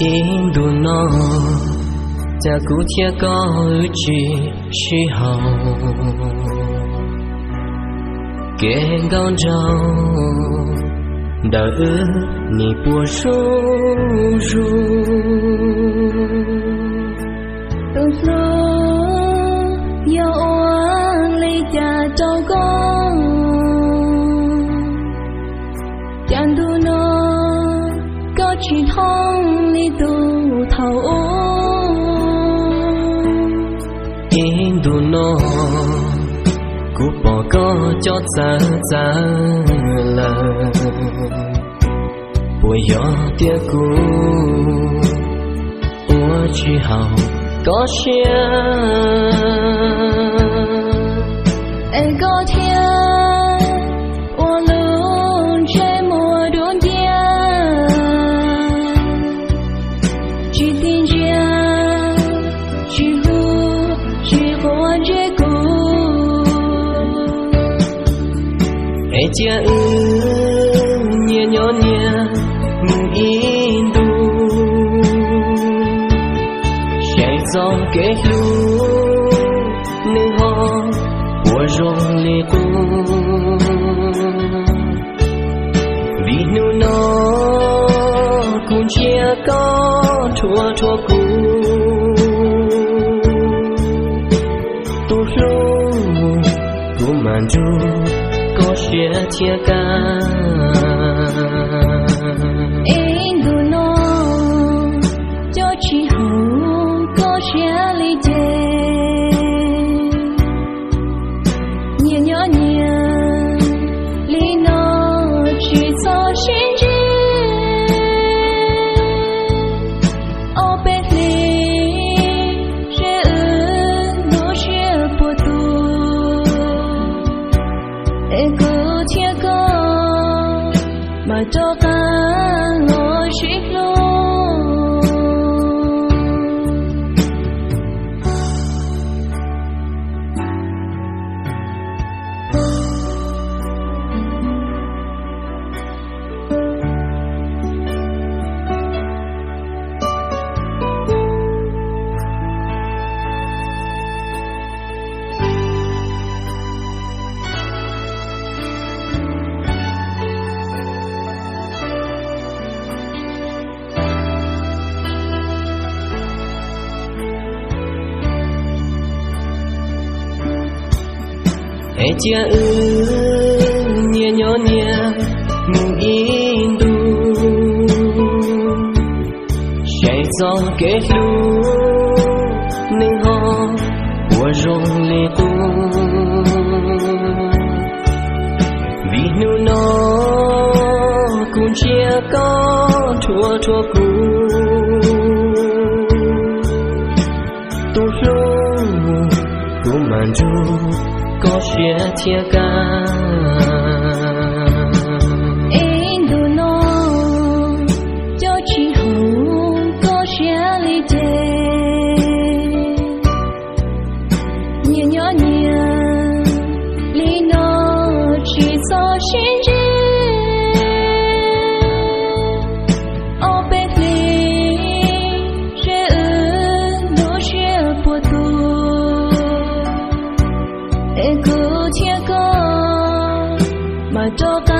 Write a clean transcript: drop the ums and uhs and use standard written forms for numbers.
印度诺，在古铁高举时候，给高照，到你不输入，都说要我离家照顾，讲到那高举痛里都头。印度诺，古报告叫咱了，不要跌谷，我只好高兴。高天，我路这么多年，只听见只活这个。家年年母印度，谁早给路，能好我容里度，vì nu nó cũng chia có thua cũ, tu lu cũng màn du có sẽ chia ca.印度诺，就只好có sẽ lý解，年年里诺去做心机，哦贝里是路是不度，个天个嘛都干我是路。家年年母印度，谁早给路，能好我容里度，vì nu nó cũng chia có thua cũ, tu lu cũng màn du có sẽ chia ca.印度诺，就只好có sẽ lý解，年年里诺去做心机，哦贝里是路是不度。个天个嘛都干。